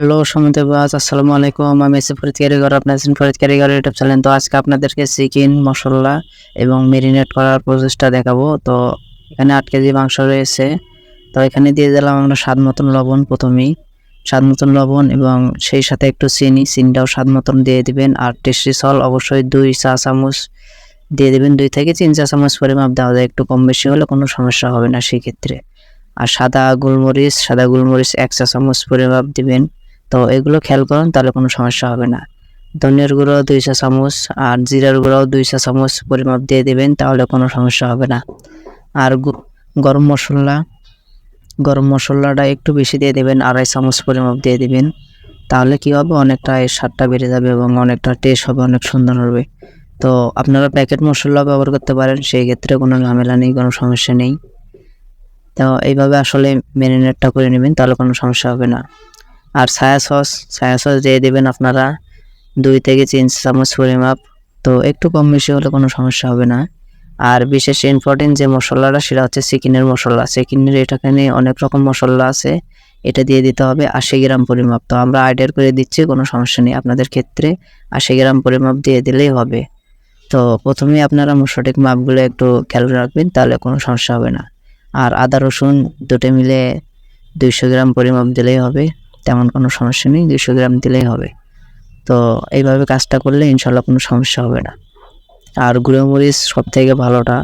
Hello Samit বাস, আসসালামু আলাইকুম। আমি এসে ফরিদ কারিগর, আপনার ফরিদ কারিগর ইউটিউব চ্যানেল। তো আজকে আপনাদেরকে চিকেন মশলা এবং মেরিনেট করার প্রসেসটা দেখাবো। তো এখানে 8 কেজি মাংস রয়েছে। তো এখানে দিয়ে দিলাম আমরা স্বাদ মতন লবণ, প্রথমেই স্বাদ মতন লবণ এবং সেই সাথে একটু চিনিটাও স্বাদ মতন দিয়ে দিবেন। আর টেস্টি সল অবশ্যই 2 চা চামচ দিয়ে দেবেন। 2 থেকে 3 চা চামচ পরিমাপ দেওয়া যায়, একটু কম বেশি হলে কোনো সমস্যা হবে না সেক্ষেত্রে। আর সাদা গোলমরিচ 1 চা চামচ পরিমাপ দিবেন। তো এগুলো খেয়াল করুন, তাহলে কোনো সমস্যা হবে না। ধনিয়ার গুঁড়ো 2 চা চামচ আর জিরার গুঁড়াও 2 চা চামচ পরিমাপ দিয়ে দিবেন, তাহলে কোনো সমস্যা হবে না। আর গরম মশলাটা একটু বেশি দিয়ে দেবেন, 2.5 চামচ পরিমাপ দিয়ে দিবেন। তাহলে কি হবে, অনেকটা এর স্বাদটা বেড়ে যাবে এবং অনেকটা টেস্ট হবে, অনেক সুন্দর হবে। তো আপনারা প্যাকেট মশলা ব্যবহার করতে পারেন, সেই ক্ষেত্রে কোনো ঝামেলা নেই, কোনো সমস্যা নেই। তো এইভাবে আসলে ম্যারিনেটটা করে নেবেন, তাহলে কোনো সমস্যা হবে না। আর সয়া সস দিয়ে দেবেন আপনারা 2 থেকে 3 চামচ পরিমাপ। তো একটু কম বেশি হলে কোনো সমস্যা হবে না। আর বিশেষ ইম্পর্টেন্ট যে মশলাটা, সেটা হচ্ছে চিকেনের মশলা। চিকেনের এখানে অনেক রকম মশলা আছে, এটা দিয়ে দিতে হবে 80 গ্রাম পরিমাপ। তো আমরা আইডিয়ার করে দিচ্ছি, কোনো সমস্যা নেই। আপনাদের ক্ষেত্রে 80 গ্রাম পরিমাপ দিয়ে দিলেই হবে। তো প্রথমেই আপনারা সঠিক মাপগুলো একটু খেয়াল রাখবেন, তাহলে কোনো সমস্যা হবে না। আর আদা রসুন দুটো মিলে 200 গ্রাম পরিমাপ দিলেই হবে, তেমন কোনো সমস্যা নেই, 200 গ্রাম দিলেই হবে। তো এইভাবে কাজটা করলে ইনশাল্লাহ কোনো সমস্যা হবে না। আর গুঁড়ো মরিচ সব থেকে ভালোটা,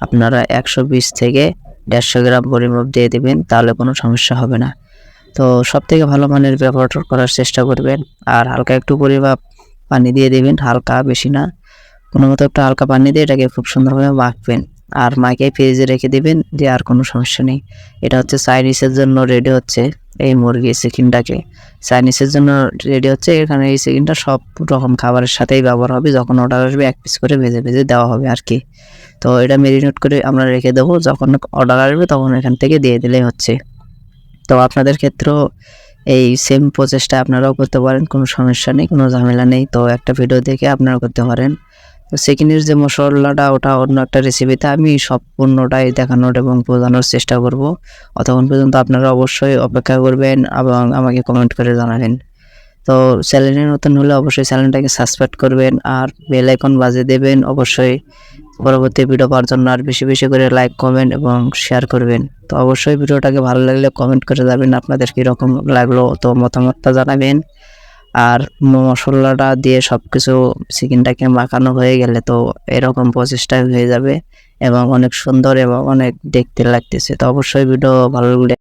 আপনারা 120 থেকে 150 গ্রাম পরিমাপ দিয়ে দেবেন, তাহলে কোনো সমস্যা হবে না। তো সব থেকে ভালো মানের ব্যবহার করার চেষ্টা করবেন। আর হালকা একটু পরিমাপ পানি দিয়ে দেবেন, হালকা, বেশি না। কোনো মতো একটা হালকা পানি দিয়ে এটাকে খুব সুন্দরভাবে মাখবেন আর মাখিয়ে ফ্রিজে রেখে দেবেন, যে আর কোনো সমস্যা নেই। এটা হচ্ছে চাইনিজের জন্য রেডি হচ্ছে, এই মুরগি চিকেনটাকে চাইনিজের জন্য রেডি হচ্ছে। এখানে এই চিকেনটা সব রকম খাবারের সাথেই ব্যবহার হবে। যখন অর্ডার আসবে 1 পিস করে ভেজে ভেজে দেওয়া হবে আর কি। তো এটা ম্যারিনেট করে আমরা রেখে দেবো, যখন অর্ডার আসবে তখন এখান থেকে দিয়ে দিলেই হচ্ছে। তো আপনাদের ক্ষেত্রেও এই সেম প্রসেসটা আপনারাও করতে পারেন, কোনো সমস্যা নেই, কোনো ঝামেলা নেই। তো একটা ভিডিও দেখে আপনারা করতে পারেন। তো চিকেনের যে মশলাটা, ওটা অন্য একটা রেসিপিতে আমি সম্পূর্ণটাই দেখানোর এবং বোঝানোর চেষ্টা করব। ততক্ষণ পর্যন্ত আপনারা অবশ্যই অপেক্ষা করবেন এবং আমাকে কমেন্ট করে জানাবেন। তো চ্যানেলের নতুন হলে অবশ্যই চ্যানেলটাকে সাবস্ক্রাইব করবেন আর বেল আইকন বাজিয়ে দেবেন অবশ্যই, পরবর্তী ভিডিও পাওয়ার জন্য। আর বেশি বেশি করে লাইক, কমেন্ট এবং শেয়ার করবেন। তো অবশ্যই ভিডিওটাকে ভালো লাগলে কমেন্ট করে যাবেন আপনাদের কীরকম লাগলো, তো মতামতটা জানাবেন। আর মশলাটা দিয়ে সবকিছু চিকেনটাকে মাখানো হয়ে গেলে তো এরকম প্রসেসটা হয়ে যাবে এবং অনেক সুন্দর এবং অনেক দেখতে লাগতেছে। তো অবশ্যই ভিডিও ভালো লাগলে